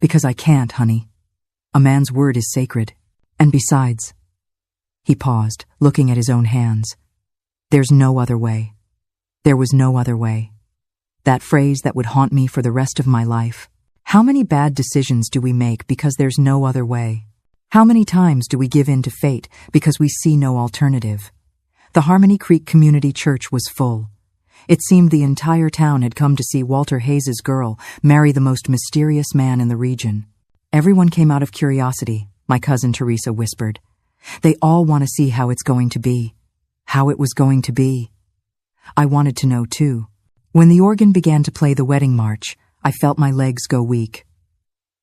Because I can't, honey. A man's word is sacred. And besides, he paused, looking at his own hands. There's no other way. There was no other way. That phrase that would haunt me for the rest of my life. How many bad decisions do we make because there's no other way? How many times do we give in to fate because we see no alternative? The Harmony Creek Community Church was full. It seemed the entire town had come to see Walter Hayes's girl marry the most mysterious man in the region. Everyone came out of curiosity, my cousin Teresa whispered. They all want to see how it's going to be. How it was going to be. I wanted to know too. When the organ began to play the wedding march, I felt my legs go weak.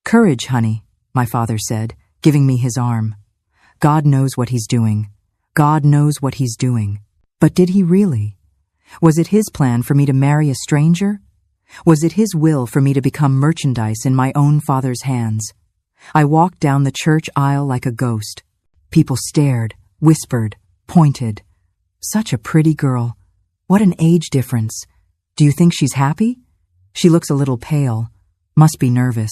Courage, honey, my father said, giving me his arm. God knows what he's doing. God knows what he's doing. But did he really? Was it his plan for me to marry a stranger? Was it his will for me to become merchandise in my own father's hands? I walked down the church aisle like a ghost. People stared, whispered, pointed. Such a pretty girl. What an age difference. Do you think she's happy? She looks a little pale. Must be nervous.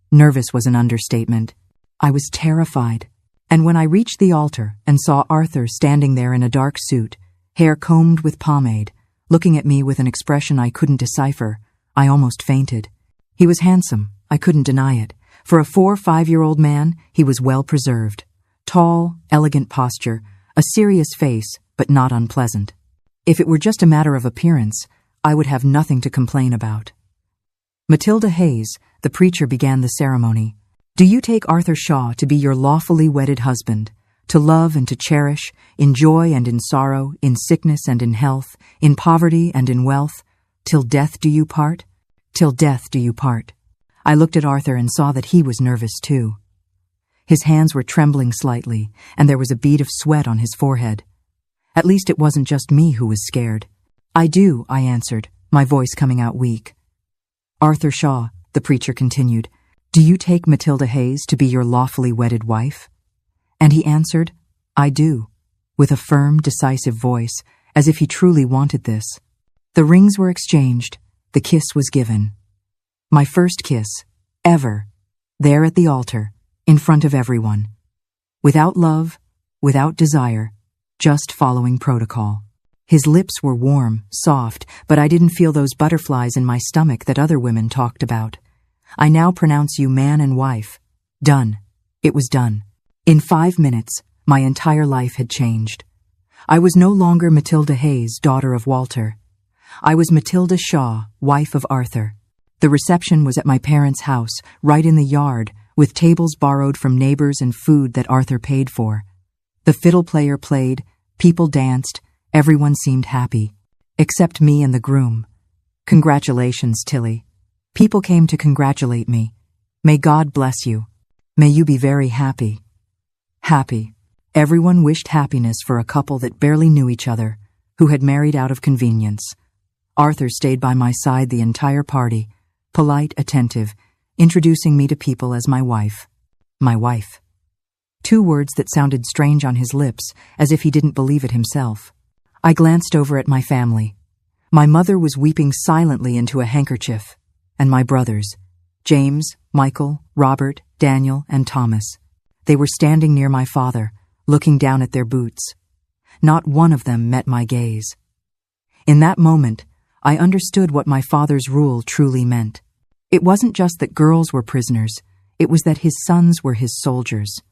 Nervous was an understatement. I was terrified. And when I reached the altar and saw Arthur standing there in a dark suit, hair combed with pomade, looking at me with an expression I couldn't decipher, I almost fainted. He was handsome, I couldn't deny it. For a 4 or 5-year-old man, he was well preserved. Tall, elegant posture, a serious face, but not unpleasant. If it were just a matter of appearance, I would have nothing to complain about. Matilda Hayes, the preacher, began the ceremony. Do you take Arthur Shaw to be your lawfully wedded husband, to love and to cherish, in joy and in sorrow, in sickness and in health, in poverty and in wealth, till death do you part? Till death do you part. I looked at Arthur and saw that he was nervous too. His hands were trembling slightly, and there was a bead of sweat on his forehead. At least it wasn't just me who was scared. I do, I answered, my voice coming out weak. Arthur Shaw, the preacher continued, do you take Matilda Hayes to be your lawfully wedded wife? And he answered, I do, with a firm, decisive voice, as if he truly wanted this. The rings were exchanged, the kiss was given. My first kiss, ever, there at the altar, in front of everyone. Without love, without desire, just following protocol. His lips were warm, soft, but I didn't feel those butterflies in my stomach that other women talked about. I now pronounce you man and wife. Done. It was done. In 5 minutes, my entire life had changed. I was no longer Matilda Hayes, daughter of Walter. I was Matilda Shaw, wife of Arthur. The reception was at my parents' house, right in the yard, with tables borrowed from neighbors and food that Arthur paid for. The fiddle player played, people danced, everyone seemed happy, except me and the groom. Congratulations, Tilly. People came to congratulate me. May God bless you. May you be very happy. Happy. Everyone wished happiness for a couple that barely knew each other, who had married out of convenience. Arthur stayed by my side the entire party, polite, attentive, introducing me to people as my wife. My wife. 2 words that sounded strange on his lips, as if he didn't believe it himself. I glanced over at my family. My mother was weeping silently into a handkerchief, and my brothers, James, Michael, Robert, Daniel, and Thomas. They were standing near my father, looking down at their boots. Not one of them met my gaze. In that moment, I understood what my father's rule truly meant. It wasn't just that girls were prisoners, it was that his sons were his soldiers.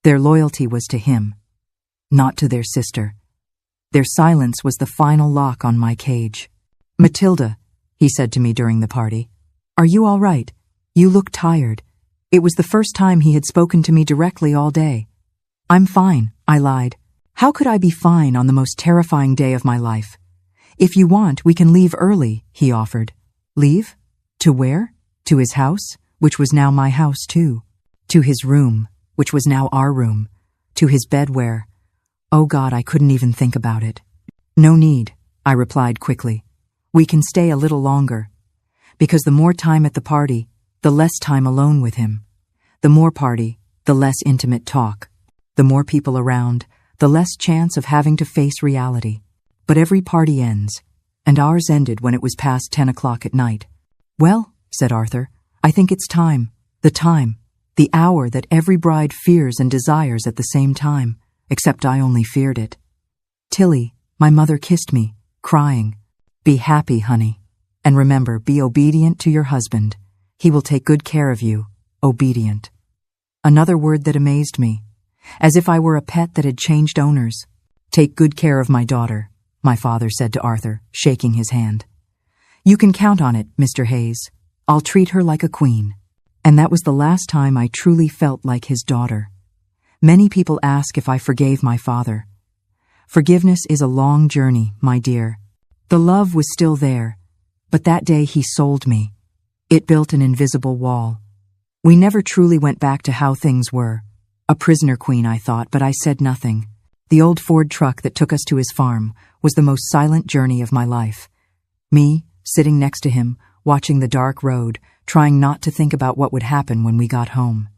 Their loyalty was to him, not to their sister. Their silence was the final lock on my cage. Matilda, he said to me during the party, are you all right? You look tired. It was the first time he had spoken to me directly all day. I'm fine, I lied. How could I be fine on the most terrifying day of my life? If you want, we can leave early, he offered. Leave? To where? To his house, which was now my house too. To his room, which was now our room. To his bed where... Oh God, I couldn't even think about it. No need, I replied quickly. We can stay a little longer. Because the more time at the party, the less time alone with him. The more party, the less intimate talk. The more people around, the less chance of having to face reality. But every party ends, and ours ended when it was past 10 o'clock at night. Well, said Arthur, I think it's time. The time, the hour that every bride fears and desires at the same time, except I only feared it. Tilly, my mother kissed me, crying, "Be happy, honey. And remember, be obedient to your husband. He will take good care of you." Obedient. Another word that amazed me, as if I were a pet that had changed owners. "Take good care of my daughter," my father said to Arthur, shaking his hand. "You can count on it, Mr. Hayes. I'll treat her like a queen." And that was the last time I truly felt like his daughter. Many people ask if I forgave my father. Forgiveness is a long journey, my dear. The love was still there, but that day he sold me. It built an invisible wall. We never truly went back to how things were. A prisoner queen, I thought, but I said nothing. The old Ford truck that took us to his farm was the most silent journey of my life. Me, sitting next to him, watching the dark road, trying not to think about what would happen when we got home.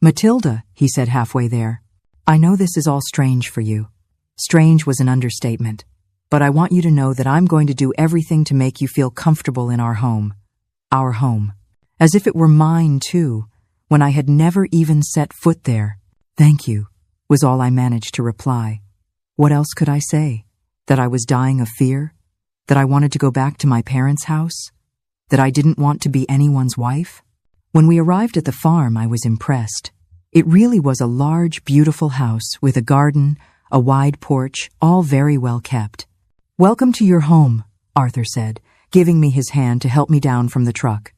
"Matilda," he said halfway there, "I know this is all strange for you." Strange was an understatement. "But I want you to know that I'm going to do everything to make you feel comfortable in our home." Our home. As if it were mine, too, when I had never even set foot there. "Thank you," was all I managed to reply. What else could I say? That I was dying of fear? That I wanted to go back to my parents' house? That I didn't want to be anyone's wife? When we arrived at the farm, I was impressed. It really was a large, beautiful house with a garden, a wide porch, all very well kept. "Welcome to your home," Arthur said, giving me his hand to help me down from the truck.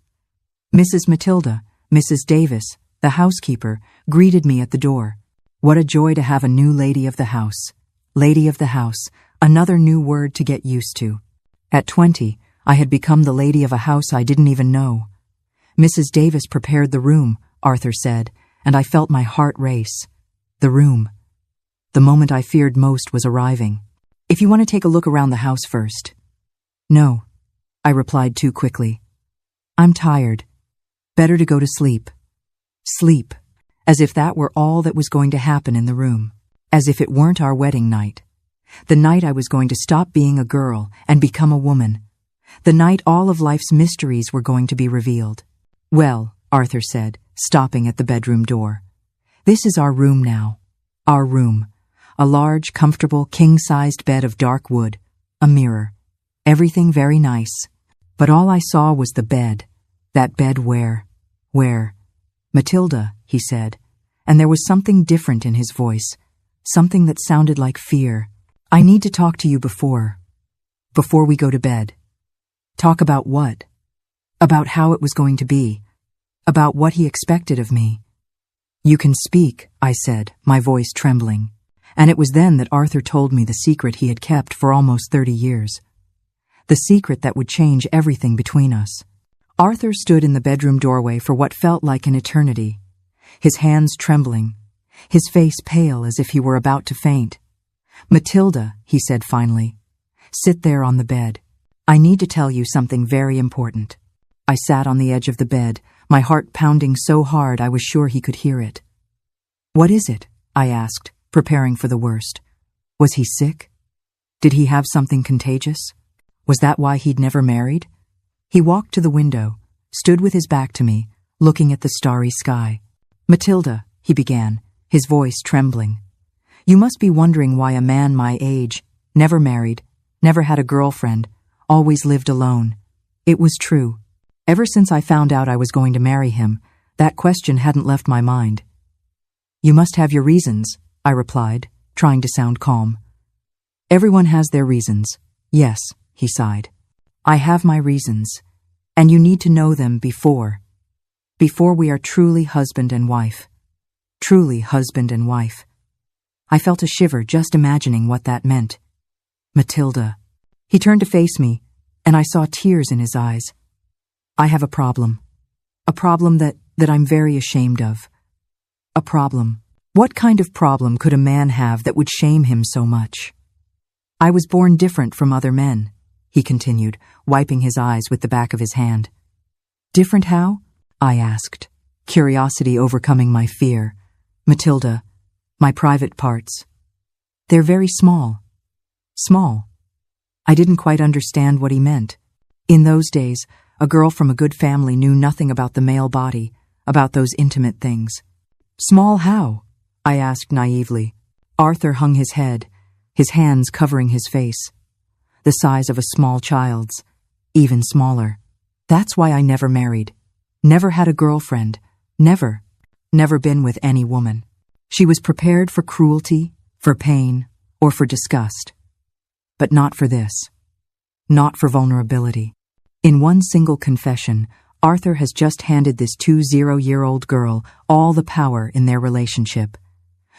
Mrs. Matilda, Mrs. Davis, the housekeeper, greeted me at the door. What a joy to have a new lady of the house. Lady of the house, another new word to get used to. At 20, I had become the lady of a house I didn't even know. Mrs. Davis prepared the room, Arthur said, and I felt my heart race. The room. The moment I feared most was arriving. "If you want to take a look around the house first." "No," I replied too quickly. "I'm tired. Better to go to sleep." Sleep. As if that were all that was going to happen in the room. As if it weren't our wedding night. The night I was going to stop being a girl and become a woman. The night all of life's mysteries were going to be revealed. "Well," Arthur said, stopping at the bedroom door. "This is our room now. Our room. A large, comfortable, king-sized bed of dark wood. A mirror. Everything very nice. But all I saw was the bed. That bed where? "Matilda," he said, and there was something different in his voice. Something that sounded like fear. "I need to talk to you before we go to bed." "Talk about what?" "About how it was going to be. About what he expected of me." "You can speak," I said, my voice trembling. And it was then that Arthur told me the secret he had kept for almost 30 years. The secret that would change everything between us. Arthur stood in the bedroom doorway for what felt like an eternity, his hands trembling, his face pale as if he were about to faint. "Matilda," he said finally, "sit there on the bed. I need to tell you something very important." I sat on the edge of the bed, my heart pounding so hard I was sure he could hear it. "What is it?" I asked, preparing for the worst. Was he sick? Did he have something contagious? Was that why he'd never married? He walked to the window, stood with his back to me, looking at the starry sky. "Matilda," he began, his voice trembling, "you must be wondering why a man my age, never married, never had a girlfriend, always lived alone." It was true. Ever since I found out I was going to marry him, that question hadn't left my mind. "You must have your reasons," I replied, trying to sound calm. "Everyone has their reasons. Yes," he sighed. "I have my reasons, and you need to know them before we are truly husband and wife. Truly husband and wife." I felt a shiver just imagining what that meant. "Matilda." He turned to face me, and I saw tears in his eyes. "I have a problem. A problem that I'm very ashamed of. A problem. What kind of problem could a man have that would shame him so much? I was born different from other men," he continued, wiping his eyes with the back of his hand. "Different how?" I asked, curiosity overcoming my fear. "Matilda, my private parts. They're very small." Small. I didn't quite understand what he meant. In those days, a girl from a good family knew nothing about the male body, about those intimate things. Small how? I asked naively. Arthur hung his head, his hands covering his face. The size of a small child's, even smaller. That's why I never married. Never had a girlfriend. Never been with any woman. She was prepared for cruelty, for pain, or for disgust. But not for this. Not for vulnerability. In one single confession, Arthur has just handed this 20-year-old girl all the power in their relationship.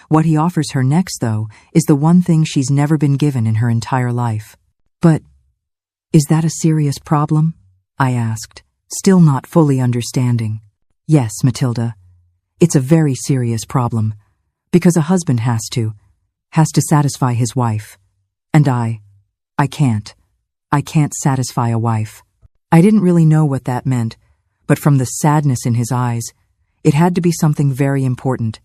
What he offers her next, though, is the one thing she's never been given in her entire life. But is that a serious problem? I asked, still not fully understanding. Yes, Matilda. It's a very serious problem. Because a husband has to satisfy his wife. And I can't. I can't satisfy a wife. I didn't really know what that meant, but from the sadness in his eyes, it had to be something very important.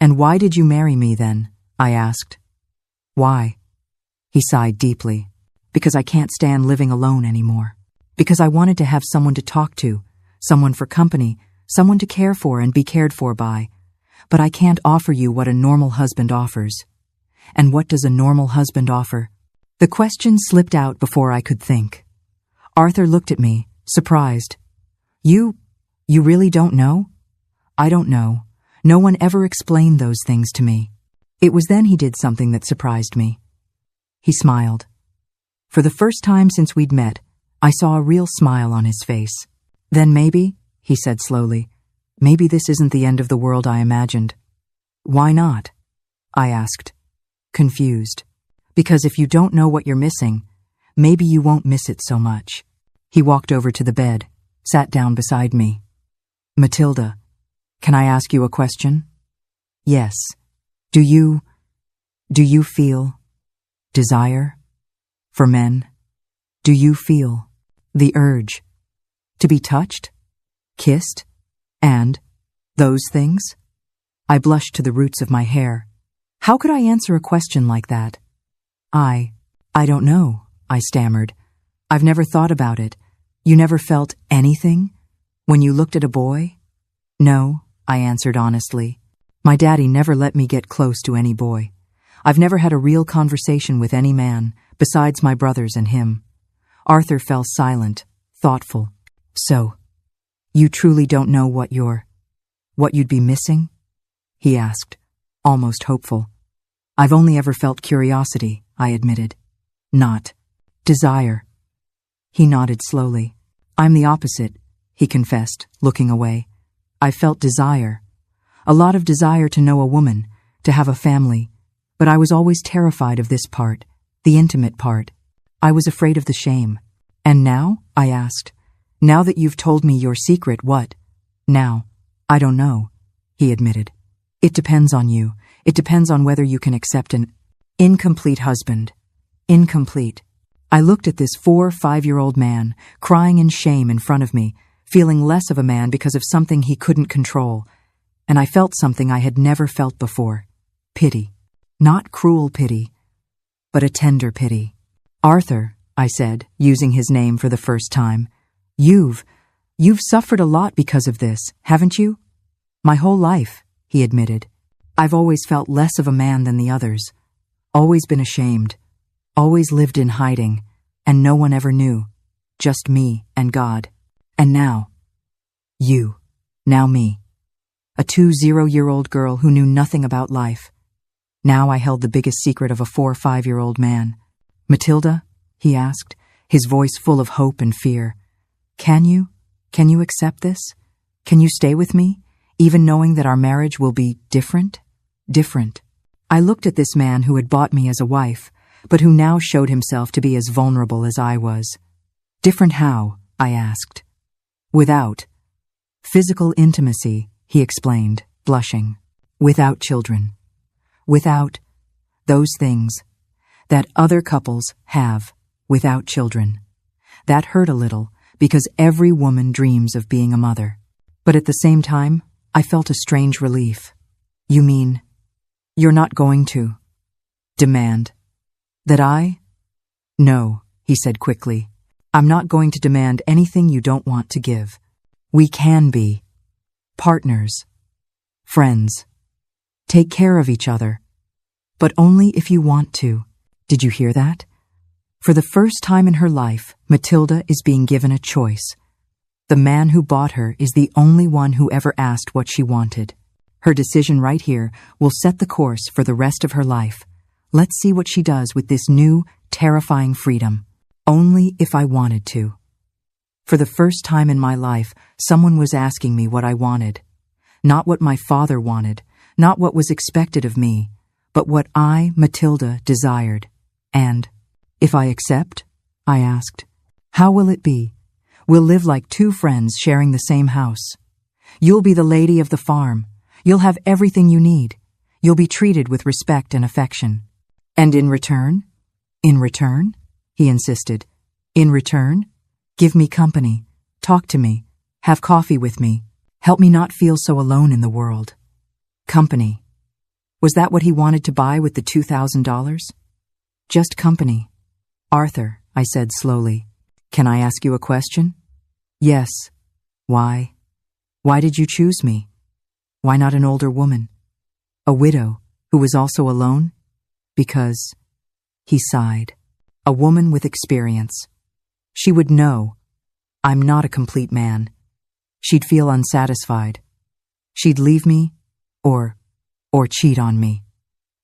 And why did you marry me then? I asked. Why? He sighed deeply. Because I can't stand living alone anymore. Because I wanted to have someone to talk to, someone for company, someone to care for and be cared for by. But I can't offer you what a normal husband offers. And what does a normal husband offer? The question slipped out before I could think. Arthur looked at me, surprised. You really don't know? I don't know. No one ever explained those things to me. It was then he did something that surprised me. He smiled. For the first time since we'd met, I saw a real smile on his face. Then maybe, he said slowly, maybe this isn't the end of the world I imagined. Why not? I asked, confused. Because if you don't know what you're missing, maybe you won't miss it so much. He walked over to the bed, sat down beside me. Matilda, can I ask you a question? Yes. Do you feel desire for men? Do you feel the urge to be touched, kissed, and those things? I blushed to the roots of my hair. How could I answer a question like that? I don't know, I stammered. I've never thought about it. You never felt anything when you looked at a boy? No, I answered honestly. My daddy never let me get close to any boy. I've never had a real conversation with any man, besides my brothers and him. Arthur fell silent, thoughtful. So, you truly don't know what you'd be missing? He asked, almost hopeful. I've only ever felt curiosity, I admitted. Not desire. He nodded slowly. I'm the opposite, he confessed, looking away. I felt desire. A lot of desire to know a woman, to have a family. But I was always terrified of this part, the intimate part. I was afraid of the shame. And now? I asked. Now that you've told me your secret, what? Now, I don't know, he admitted. It depends on you. It depends on whether you can accept an incomplete husband. Incomplete. I looked at this 4 or 5-year-old man, crying in shame in front of me, feeling less of a man because of something he couldn't control. And I felt something I had never felt before. Pity. Not cruel pity, but a tender pity. Arthur, I said, using his name for the first time, you've suffered a lot because of this, haven't you? My whole life, he admitted. I've always felt less of a man than the others. Always been ashamed. Always lived in hiding, and no one ever knew. Just me and God. And now, you. Now me. A 20-year-old girl who knew nothing about life. Now I held the biggest secret of a 4 or 5-year-old man. Matilda, he asked, his voice full of hope and fear. Can you accept this? Can you stay with me, even knowing that our marriage will be different? Different. I looked at this man who had bought me as a wife, but who now showed himself to be as vulnerable as I was. Different how? I asked. Without physical intimacy, he explained, blushing. Without children. Without those things that other couples have without children. That hurt a little because every woman dreams of being a mother. But at the same time, I felt a strange relief. You mean you're not going to demand that I? No, he said quickly. I'm not going to demand anything you don't want to give. We can be partners, friends. Take care of each other, but only if you want to. Did you hear that? For the first time in her life, Matilda is being given a choice. The man who bought her is the only one who ever asked what she wanted. Her decision right here will set the course for the rest of her life. Let's see what she does with this new, terrifying freedom. Only if I wanted to. For the first time in my life, someone was asking me what I wanted. Not what my father wanted, not what was expected of me, but what I, Matilda, desired. And, if I accept? I asked. How will it be? We'll live like two friends sharing the same house. You'll be the lady of the farm. You'll have everything you need. You'll be treated with respect and affection. And in return? In return? He insisted. In return? Give me company. Talk to me. Have coffee with me. Help me not feel so alone in the world. Company. Was that what he wanted to buy with the $2,000? Just company. Arthur, I said slowly, can I ask you a question? Yes. Why? Why did you choose me? Why not an older woman? A widow who was also alone? Because, he sighed, a woman with experience. She would know, I'm not a complete man. She'd feel unsatisfied. She'd leave me, or cheat on me.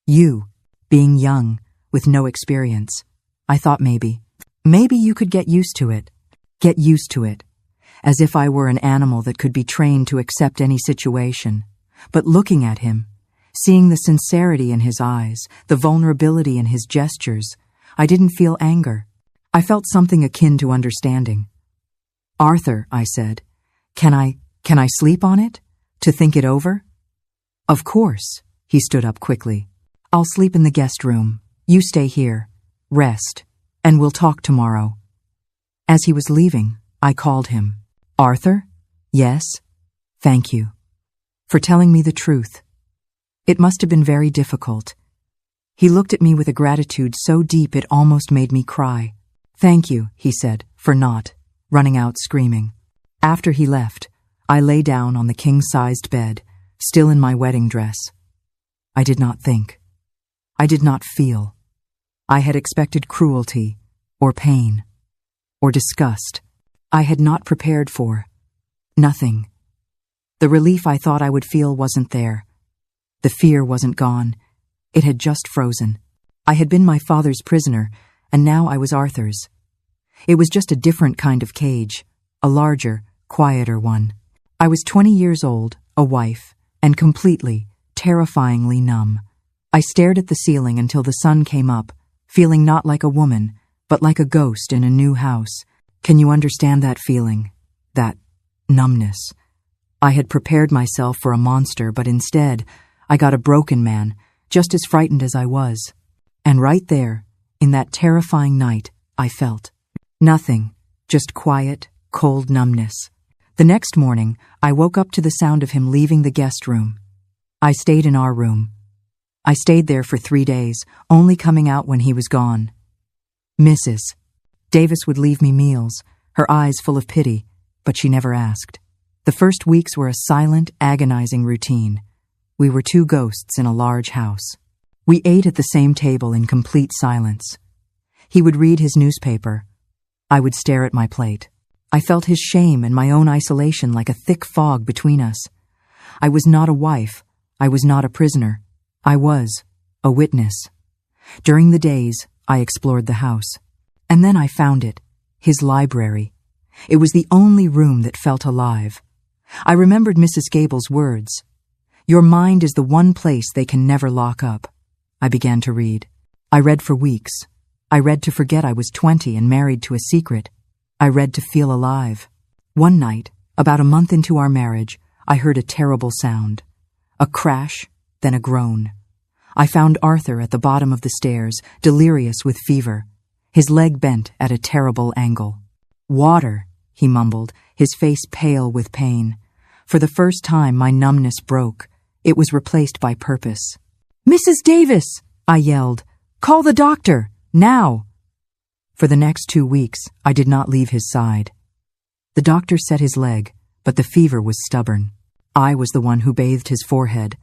You, being young, with no experience, I thought maybe you could get used to it. Get used to it. As if I were an animal that could be trained to accept any situation. But looking at him, seeing the sincerity in his eyes, the vulnerability in his gestures, I didn't feel anger. I felt something akin to understanding. Arthur, I said, can I sleep on it? To think it over? Of course. He stood up quickly. I'll sleep in the guest room. You stay here. Rest. And we'll talk tomorrow. As he was leaving, I called him. Arthur? Yes? Thank you. For telling me the truth. It must have been very difficult. He looked at me with a gratitude so deep it almost made me cry. Thank you, he said, for not running out screaming. After he left, I lay down on the king-sized bed, still in my wedding dress. I did not think. I did not feel. I had expected cruelty, or pain, or disgust. I had not prepared for. Nothing. The relief I thought I would feel wasn't there. The fear wasn't gone. It had just frozen. I had been my father's prisoner, and now I was Arthur's. It was just a different kind of cage, a larger, quieter one. I was 20 years old, a wife, and completely, terrifyingly numb. I stared at the ceiling until the sun came up, feeling not like a woman, but like a ghost in a new house. Can you understand that feeling? That numbness. I had prepared myself for a monster, but instead, I got a broken man, just as frightened as I was. And right there, in that terrifying night, I felt nothing, just quiet, cold numbness. The next morning, I woke up to the sound of him leaving the guest room. I stayed in our room. I stayed there for 3 days, only coming out when he was gone. Mrs. Davis would leave me meals, her eyes full of pity, but she never asked. The first weeks were a silent, agonizing routine. We were two ghosts in a large house. We ate at the same table in complete silence. He would read his newspaper. I would stare at my plate. I felt his shame and my own isolation like a thick fog between us. I was not a wife. I was not a prisoner. I was a witness. During the days, I explored the house. And then I found it, his library. It was the only room that felt alive. I remembered Mrs. Gable's words. Your mind is the one place they can never lock up. I began to read. I read for weeks. I read to forget I was 20 and married to a secret. I read to feel alive. One night, about a month into our marriage, I heard a terrible sound. A crash, then a groan. I found Arthur at the bottom of the stairs, delirious with fever, his leg bent at a terrible angle. Water, he mumbled, his face pale with pain. For the first time, my numbness broke. It was replaced by purpose. Mrs. Davis, I yelled. Call the doctor, now. For the next 2 weeks, I did not leave his side. The doctor set his leg, but the fever was stubborn. I was the one who bathed his forehead,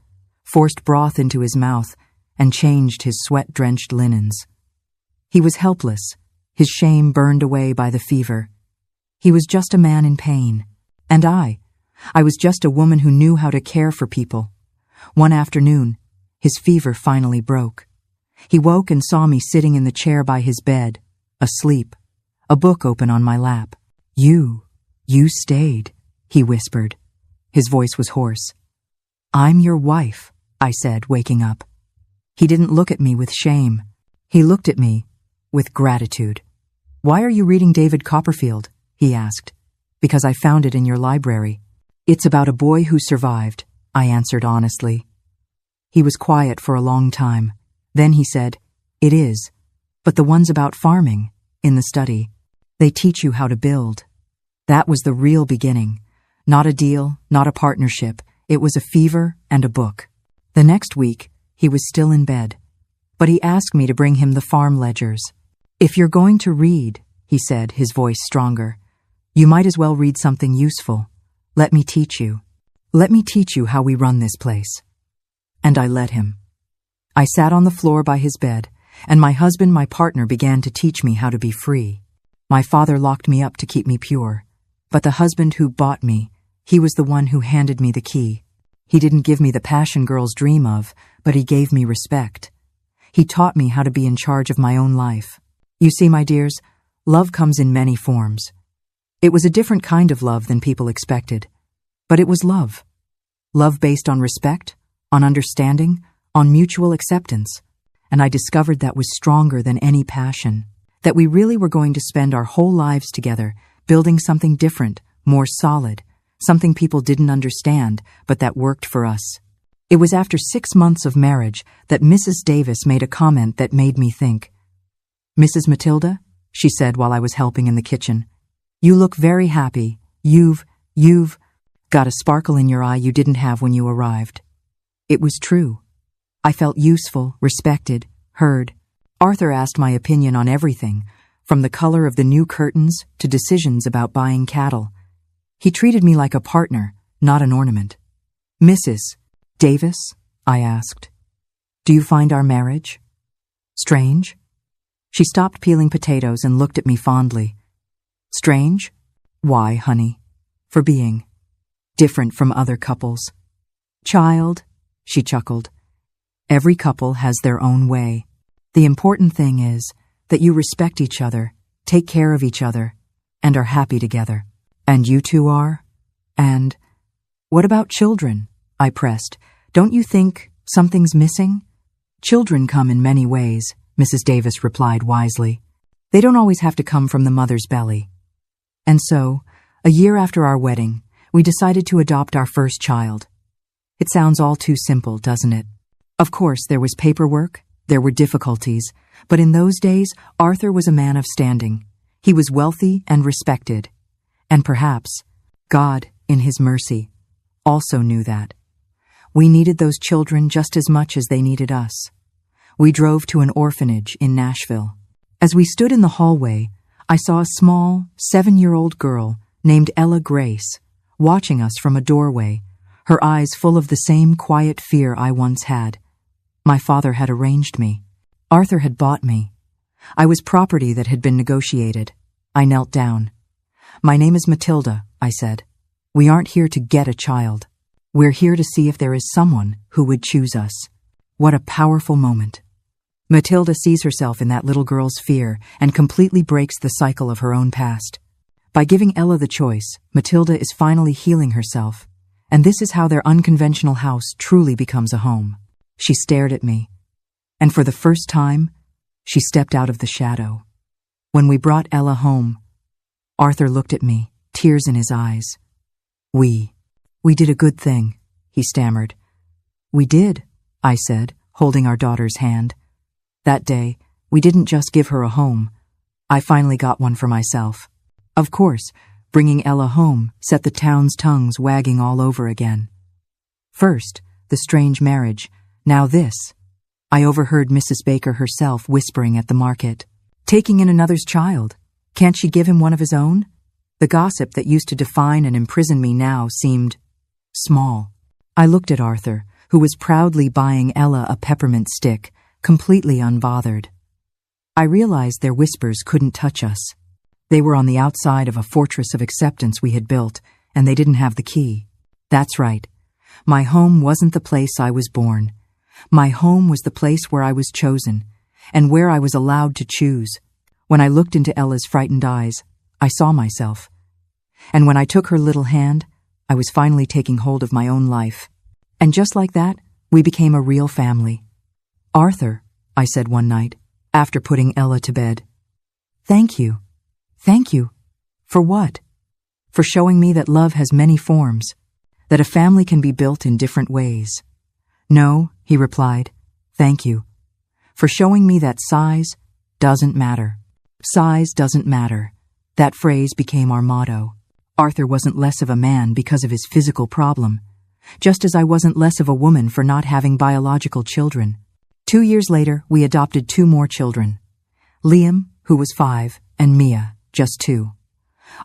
forced broth into his mouth, and changed his sweat-drenched linens. He was helpless, his shame burned away by the fever. He was just a man in pain. And I was just a woman who knew how to care for people. One afternoon, his fever finally broke. He woke and saw me sitting in the chair by his bed, asleep, a book open on my lap. You stayed, he whispered. His voice was hoarse. I'm your wife, I said, waking up. He didn't look at me with shame. He looked at me with gratitude. Why are you reading David Copperfield? He asked. Because I found it in your library. It's about a boy who survived, I answered honestly. He was quiet for a long time. Then he said, It is, but the ones about farming, in the study, they teach you how to build. That was the real beginning. Not a deal, not a partnership. It was a fever and a book. The next week, he was still in bed, but he asked me to bring him the farm ledgers. If you're going to read, he said, his voice stronger, you might as well read something useful. Let me teach you. Let me teach you how we run this place. And I let him. I sat on the floor by his bed, and my husband, my partner, began to teach me how to be free. My father locked me up to keep me pure, but the husband who bought me, he was the one who handed me the key. He didn't give me the passion girls dream of, but he gave me respect. He taught me how to be in charge of my own life. You see, my dears, love comes in many forms. It was a different kind of love than people expected, but it was love. Love based on respect, on understanding, on mutual acceptance. And I discovered that was stronger than any passion, that we really were going to spend our whole lives together, building something different, more solid, something people didn't understand, but that worked for us. It was after 6 months of marriage that Mrs. Davis made a comment that made me think. Mrs. Matilda, she said while I was helping in the kitchen, you look very happy. You've got a sparkle in your eye you didn't have when you arrived. It was true. I felt useful, respected, heard. Arthur asked my opinion on everything, from the color of the new curtains to decisions about buying cattle. He treated me like a partner, not an ornament. Mrs. Davis, I asked, do you find our marriage strange? She stopped peeling potatoes and looked at me fondly. Strange? Why, honey? For being different from other couples. Child, she chuckled, every couple has their own way. The important thing is that you respect each other, take care of each other, and are happy together. And you two are? And what about children? I pressed. Don't you think something's missing? Children come in many ways, Mrs. Davis replied wisely. They don't always have to come from the mother's belly. And so, a year after our wedding, we decided to adopt our first child. It sounds all too simple, doesn't it? Of course, there was paperwork, there were difficulties, but in those days, Arthur was a man of standing. He was wealthy and respected. And perhaps God, in His mercy, also knew that. We needed those children just as much as they needed us. We drove to an orphanage in Nashville. As we stood in the hallway, I saw a small, 7-year-old girl named Ella Grace watching us from a doorway, her eyes full of the same quiet fear I once had. My father had arranged me. Arthur had bought me. I was property that had been negotiated. I knelt down. My name is Matilda, I said. We aren't here to get a child. We're here to see if there is someone who would choose us. What a powerful moment. Matilda sees herself in that little girl's fear and completely breaks the cycle of her own past. By giving Ella the choice, Matilda is finally healing herself, and this is how their unconventional house truly becomes a home. She stared at me, and for the first time, she stepped out of the shadow. When we brought Ella home, Arthur looked at me, tears in his eyes. We did a good thing, he stammered. We did, I said, holding our daughter's hand. That day, we didn't just give her a home. I finally got one for myself. Of course, bringing Ella home set the town's tongues wagging all over again. First, the strange marriage. Now this. I overheard Mrs. Baker herself whispering at the market. Taking in another's child. Can't she give him one of his own? The gossip that used to define and imprison me now seemed small. I looked at Arthur, who was proudly buying Ella a peppermint stick, completely unbothered. I realized their whispers couldn't touch us. They were on the outside of a fortress of acceptance we had built, and they didn't have the key. That's right. My home wasn't the place I was born. My home was the place where I was chosen, and where I was allowed to choose. When I looked into Ella's frightened eyes, I saw myself. And when I took her little hand, I was finally taking hold of my own life. And just like that, we became a real family. "Arthur," I said one night, after putting Ella to bed. "Thank you. Thank you. For what?" "For showing me that love has many forms, that a family can be built in different ways." "No," he replied, "thank you. For showing me that size doesn't matter. Size doesn't matter." That phrase became our motto. Arthur wasn't less of a man because of his physical problem, just as I wasn't less of a woman for not having biological children. 2 years later, we adopted 2 more children. Liam, who was 5, and Mia, just 2.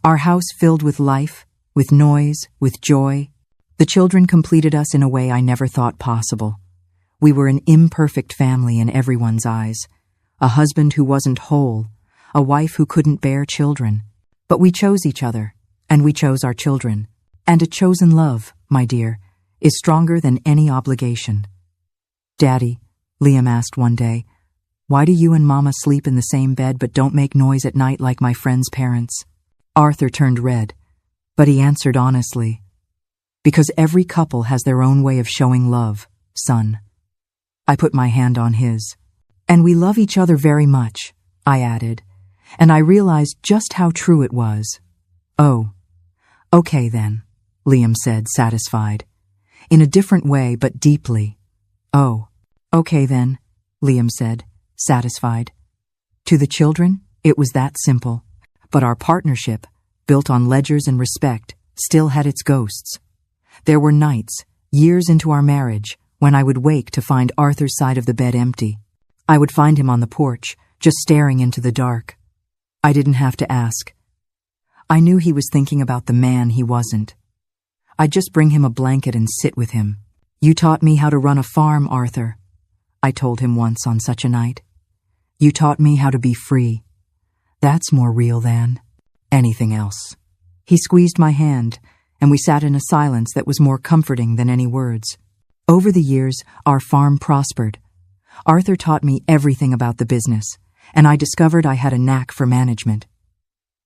Our house filled with life, with noise, with joy. The children completed us in a way I never thought possible. We were an imperfect family in everyone's eyes, a husband who wasn't whole, a wife who couldn't bear children. But we chose each other, and we chose our children. And a chosen love, my dear, is stronger than any obligation. "Daddy," Liam asked one day, "why do you and Mama sleep in the same bed but don't make noise at night like my friends' parents?" Arthur turned red, but he answered honestly, "Because every couple has their own way of showing love, son." I put my hand on his. "And we love each other very much," I added, and I realized just how true it was. "Oh, okay then," Liam said, satisfied. In a different way, but deeply. "Oh, okay then," Liam said, satisfied. To the children, it was that simple. But our partnership, built on ledgers and respect, still had its ghosts. There were nights, years into our marriage, when I would wake to find Arthur's side of the bed empty. I would find him on the porch, just staring into the dark. I didn't have to ask. I knew he was thinking about the man he wasn't. I'd just bring him a blanket and sit with him. "You taught me how to run a farm, Arthur," I told him once on such a night. "You taught me how to be free. That's more real than anything else." He squeezed my hand, and we sat in a silence that was more comforting than any words. Over the years, our farm prospered. Arthur taught me everything about the business, and I discovered I had a knack for management.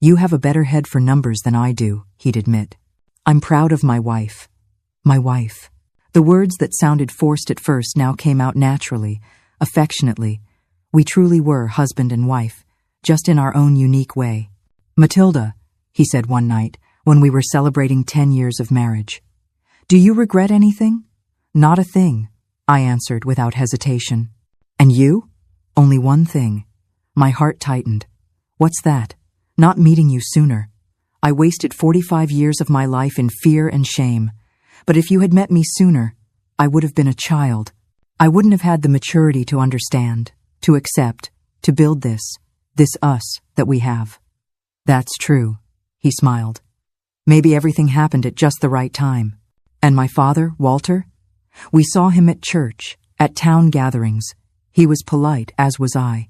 "You have a better head for numbers than I do," he'd admit. "I'm proud of my wife." My wife. The words that sounded forced at first now came out naturally, affectionately. We truly were husband and wife, just in our own unique way. "Matilda," he said one night, when we were celebrating 10 years of marriage, "do you regret anything?" "Not a thing," I answered without hesitation. "And you?" "Only one thing." My heart tightened. "What's that?" "Not meeting you sooner. I wasted 45 years of my life in fear and shame. But if you had met me sooner, I would have been a child. I wouldn't have had the maturity to understand, to accept, to build this us that we have." "That's true," he smiled. "Maybe everything happened at just the right time. And my father, Walter? We saw him at church, at town gatherings. He was polite, as was I.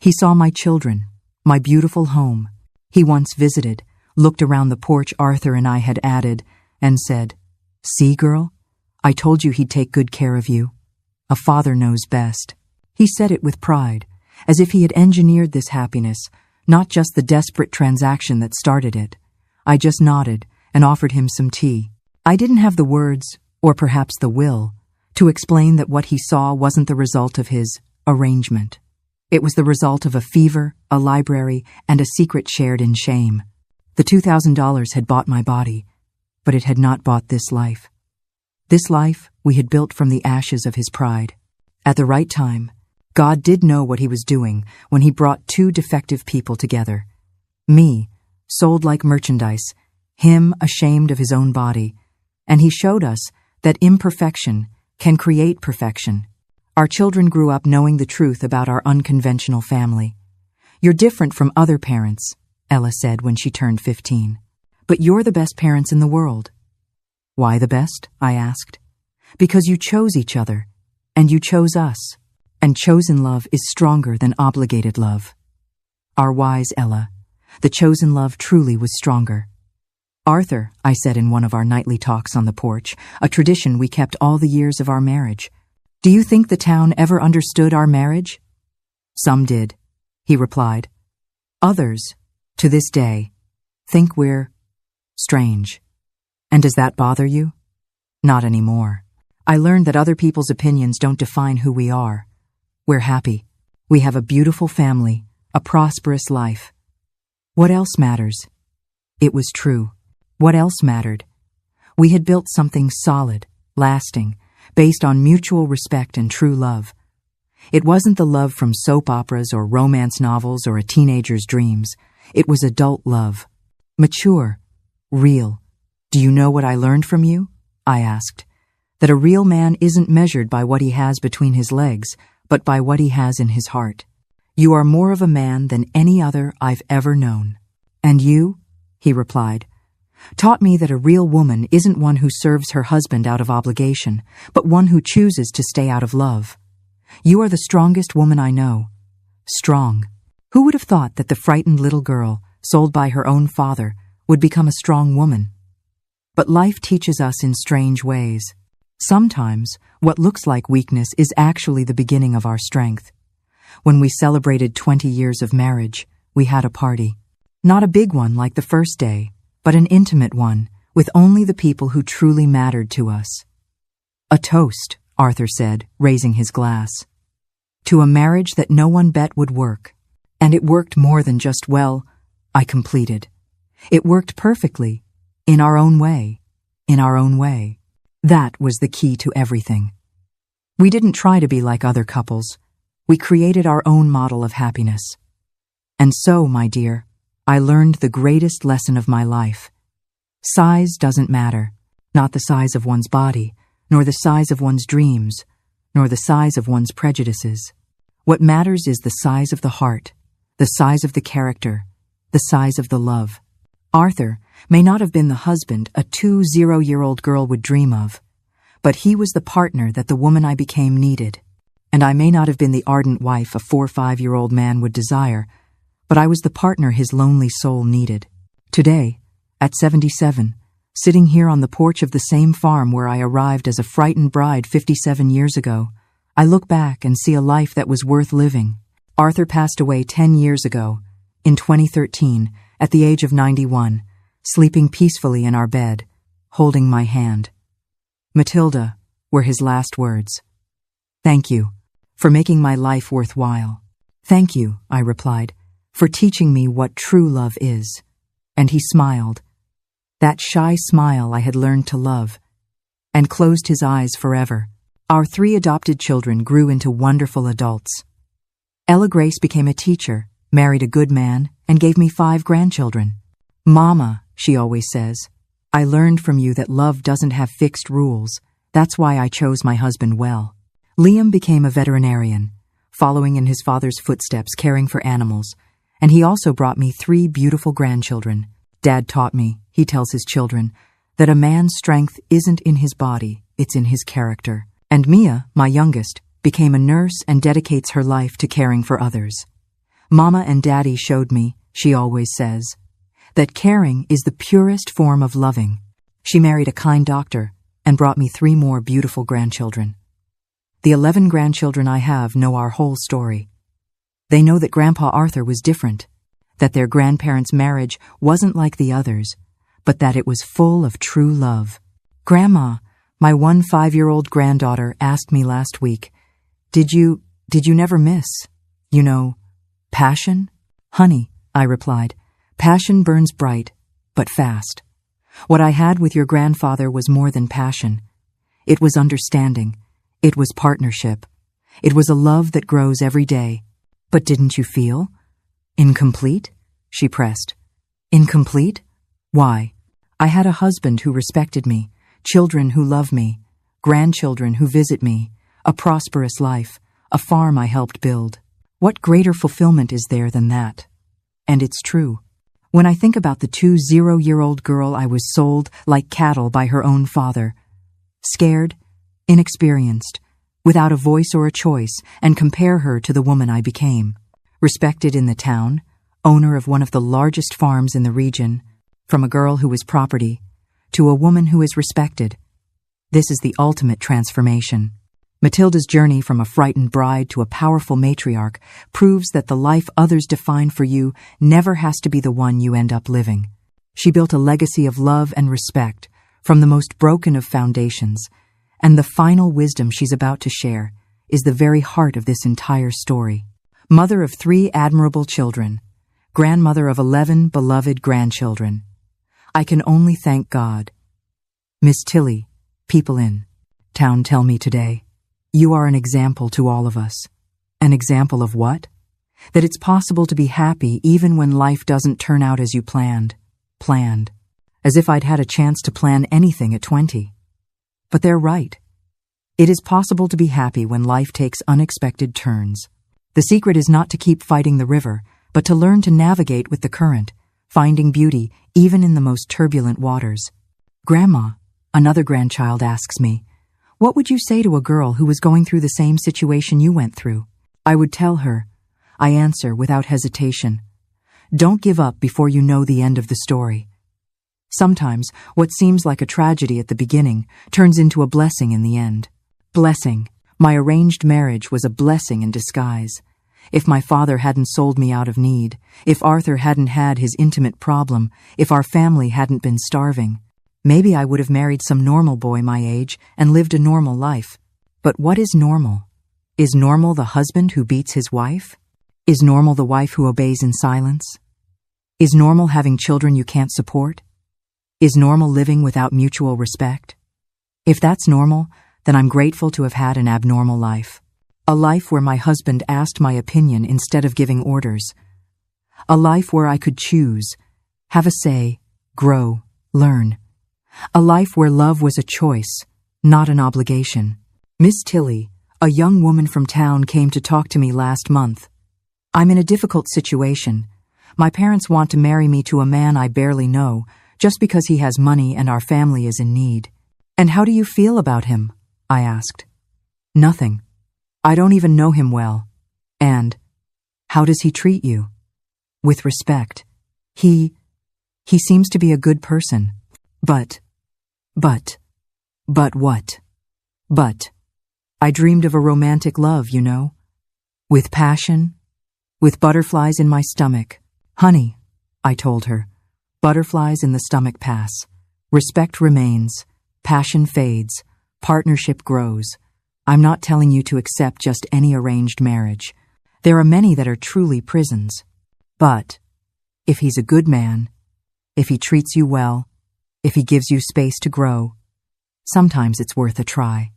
He saw my children, my beautiful home. He once visited, looked around the porch Arthur and I had added, and said, 'See, girl, I told you he'd take good care of you. A father knows best.' He said it with pride, as if he had engineered this happiness, not just the desperate transaction that started it. I just nodded and offered him some tea. I didn't have the words, or perhaps the will, to explain that what he saw wasn't the result of his arrangement. It was the result of a fever, a library, and a secret shared in shame. The $2,000 had bought my body, but it had not bought this life. This life we had built from the ashes of his pride. At the right time, God did know what he was doing when he brought 2 defective people together. Me, sold like merchandise, him ashamed of his own body, and he showed us that imperfection can create perfection. Our children grew up knowing the truth about our unconventional family. "You're different from other parents," Ella said when she turned 15. "But you're the best parents in the world." Why the best? I asked. Because you chose each other, and you chose us, and chosen love is stronger than obligated love. Our wise Ella, the chosen love truly was stronger. Arthur, I said in one of our nightly talks on the porch, a tradition we kept all the years of our marriage. Do you think the town ever understood our marriage? Some did, he replied. Others, to this day, think we're strange. And does that bother you? Not anymore. I learned that other people's opinions don't define who we are. We're happy. We have a beautiful family, a prosperous life. What else matters? It was true. What else mattered? We had built something solid, lasting, based on mutual respect and true love. It wasn't the love from soap operas or romance novels or a teenager's dreams. It was adult love. Mature. Real. Do you know what I learned from you? I asked. That a real man isn't measured by what he has between his legs, but by what he has in his heart. You are more of a man than any other I've ever known. And you? He replied. Taught me that a real woman isn't one who serves her husband out of obligation, but one who chooses to stay out of love. You are the strongest woman I know. Strong. Who would have thought that the frightened little girl, sold by her own father, would become a strong woman? But life teaches us in strange ways. Sometimes, what looks like weakness is actually the beginning of our strength. When we celebrated 20 years of marriage, we had a party. Not a big one like the first day, but an intimate one, with only the people who truly mattered to us. A toast, Arthur said, raising his glass. To a marriage that no one bet would work. And it worked more than just well, I completed. It worked perfectly, in our own way, in our own way. That was the key to everything. We didn't try to be like other couples. We created our own model of happiness. And so, my dear, I learned the greatest lesson of my life. Size doesn't matter, not the size of one's body, nor the size of one's dreams, nor the size of one's prejudices. What matters is the size of the heart, the size of the character, the size of the love. Arthur may not have been the husband a 20-year-old girl would dream of, but he was the partner that the woman I became needed. And I may not have been the ardent wife a 4 or 5-year-old man would desire, but I was the partner his lonely soul needed. Today, at 77, sitting here on the porch of the same farm where I arrived as a frightened bride 57 years ago, I look back and see a life that was worth living. Arthur passed away 10 years ago, in 2013, at the age of 91, sleeping peacefully in our bed, holding my hand. Matilda, were his last words. Thank you, for making my life worthwhile. Thank you, I replied, for teaching me what true love is. And he smiled, that shy smile I had learned to love, and closed his eyes forever. Our 3 adopted children grew into wonderful adults. Ella Grace became a teacher, married a good man, and gave me 5 grandchildren. Mama, she always says, I learned from you that love doesn't have fixed rules. That's why I chose my husband well. Liam became a veterinarian, following in his father's footsteps, caring for animals, and he also brought me 3 beautiful grandchildren. Dad taught me, he tells his children, that a man's strength isn't in his body, it's in his character. And Mia, my youngest, became a nurse and dedicates her life to caring for others. Mama and Daddy showed me, she always says, that caring is the purest form of loving. She married a kind doctor and brought me 3 more beautiful grandchildren. The 11 grandchildren I have know our whole story. They know that Grandpa Arthur was different, that their grandparents' marriage wasn't like the others, but that it was full of true love. Grandma, my 1 5-year-old granddaughter, asked me last week, Did you never miss, passion? Honey, I replied, passion burns bright, but fast. What I had with your grandfather was more than passion. It was understanding. It was partnership. It was a love that grows every day. But didn't you feel incomplete? She pressed. Incomplete? Why? I had a husband who respected me, children who love me, grandchildren who visit me, a prosperous life, a farm I helped build. What greater fulfillment is there than that? And it's true. When I think about the 20-year-old girl I was sold like cattle by her own father, scared, inexperienced, without a voice or a choice, and compare her to the woman I became, respected in the town, owner of one of the largest farms in the region, from a girl who was property to a woman who is respected. This is the ultimate transformation. Matilda's journey from a frightened bride to a powerful matriarch proves that the life others define for you never has to be the one you end up living. She built a legacy of love and respect from the most broken of foundations, and the final wisdom she's about to share is the very heart of this entire story. Mother of 3 admirable children, grandmother of 11 beloved grandchildren, I can only thank God. Miss Tilly, people in town tell me today, you are an example to all of us. An example of what? That it's possible to be happy even when life doesn't turn out as you planned. As if I'd had a chance to plan anything at 20. But they're right. It is possible to be happy when life takes unexpected turns. The secret is not to keep fighting the river, but to learn to navigate with the current, finding beauty even in the most turbulent waters. Grandma, another grandchild, asks me, what would you say to a girl who was going through the same situation you went through? I would tell her, I answer without hesitation, don't give up before you know the end of the story. Sometimes what seems like a tragedy at the beginning turns into a blessing in the end. Blessing. My arranged marriage was a blessing in disguise. If my father hadn't sold me out of need, if Arthur hadn't had his intimate problem, if our family hadn't been starving, maybe I would have married some normal boy my age and lived a normal life. But what is normal? Is normal the husband who beats his wife? Is normal the wife who obeys in silence? Is normal having children you can't support? Is normal living without mutual respect? If that's normal, then I'm grateful to have had an abnormal life. A life where my husband asked my opinion instead of giving orders. A life where I could choose, have a say, grow, learn. A life where love was a choice, not an obligation. Miss Tilly, a young woman from town, came to talk to me last month. I'm in a difficult situation. My parents want to marry me to a man I barely know, just because he has money and our family is in need. And how do you feel about him? I asked. Nothing. I don't even know him well. And how does he treat you? With respect. He seems to be a good person. But what? But I dreamed of a romantic love, you know. With passion, with butterflies in my stomach. Honey, I told her, butterflies in the stomach pass. Respect remains, passion fades, partnership grows. I'm not telling you to accept just any arranged marriage. There are many that are truly prisons. But if he's a good man, if he treats you well, if he gives you space to grow, sometimes it's worth a try.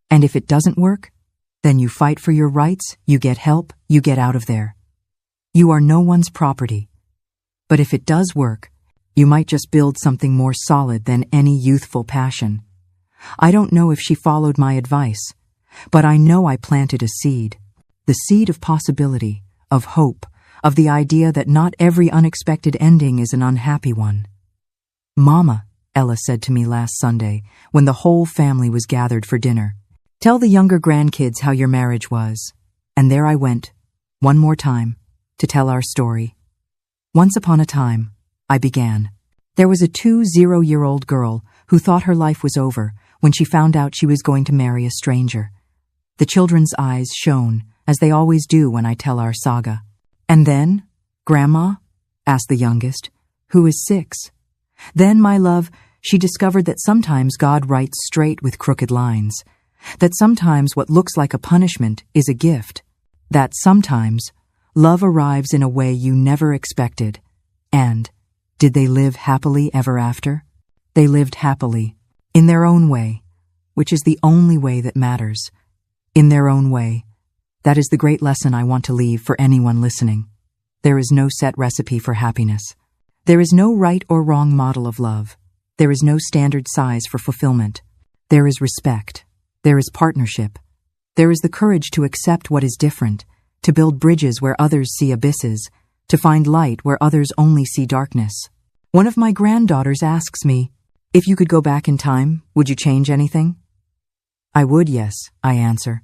And if it doesn't work, then you fight for your rights, you get help, you get out of there. You are no one's property. But if it does work, you might just build something more solid than any youthful passion. I don't know if she followed my advice, but I know I planted a seed. The seed of possibility, of hope, of the idea that not every unexpected ending is an unhappy one. Mama, Ella said to me last Sunday, when the whole family was gathered for dinner, tell the younger grandkids how your marriage was. And there I went, one more time, to tell our story. Once upon a time, I began. There was a 20-year-old girl who thought her life was over when she found out she was going to marry a stranger. The children's eyes shone, as they always do when I tell our saga. And then, Grandma? Asked the youngest, who is 6. Then, my love, she discovered that sometimes God writes straight with crooked lines, that sometimes what looks like a punishment is a gift, that sometimes love arrives in a way you never expected. And did they live happily ever after? They lived happily, in their own way, which is the only way that matters. In their own way. That is the great lesson I want to leave for anyone listening. There is no set recipe for happiness. There is no right or wrong model of love. There is no standard size for fulfillment. There is respect. There is partnership. There is the courage to accept what is different, to build bridges where others see abysses, to find light where others only see darkness. One of my granddaughters asks me, "If you could go back in time, would you change anything?" "I would, yes," I answer.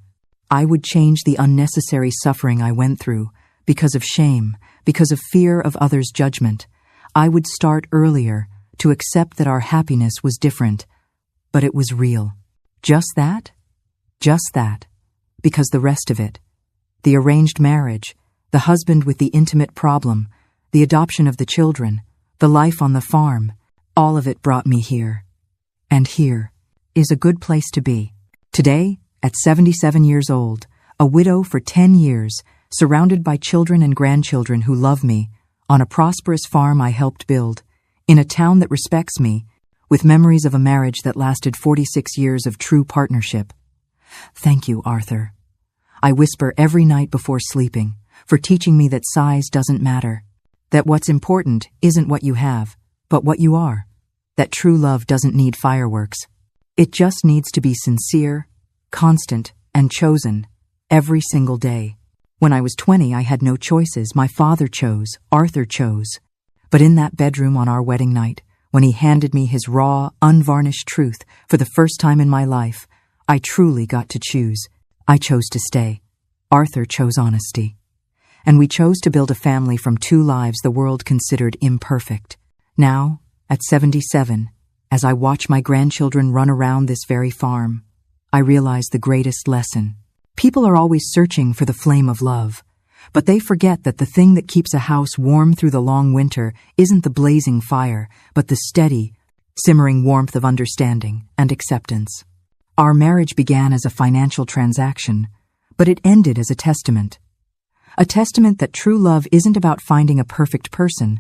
"I would change the unnecessary suffering I went through because of shame, because of fear of others' judgment. I would start earlier to accept that our happiness was different, but it was real." Just that? Just that. Because the rest of it, the arranged marriage, the husband with the intimate problem, the adoption of the children, the life on the farm, all of it brought me here. And here is a good place to be. Today, at 77 years old, a widow for 10 years, surrounded by children and grandchildren who love me, on a prosperous farm I helped build, in a town that respects me, with memories of a marriage that lasted 46 years of true partnership. Thank you, Arthur. I whisper every night before sleeping, for teaching me that size doesn't matter, that what's important isn't what you have, but what you are, that true love doesn't need fireworks. It just needs to be sincere, constant, and chosen, every single day. When I was 20, I had no choices. My father chose, Arthur chose. But in that bedroom on our wedding night, when he handed me his raw, unvarnished truth for the first time in my life, I truly got to choose. I chose to stay. Arthur chose honesty. And we chose to build a family from 2 lives the world considered imperfect. Now, at 77, as I watch my grandchildren run around this very farm, I realize the greatest lesson. People are always searching for the flame of love, but they forget that the thing that keeps a house warm through the long winter isn't the blazing fire, but the steady, simmering warmth of understanding and acceptance. Our marriage began as a financial transaction, but it ended as a testament. A testament that true love isn't about finding a perfect person,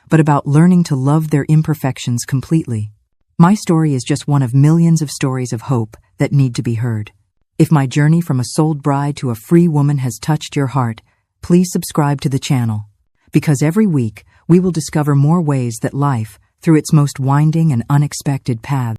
but about learning to love their imperfections completely. My story is just one of millions of stories of hope that need to be heard. If my journey from a sold bride to a free woman has touched your heart, please subscribe to the channel, because every week we will discover more ways that life, through its most winding and unexpected paths,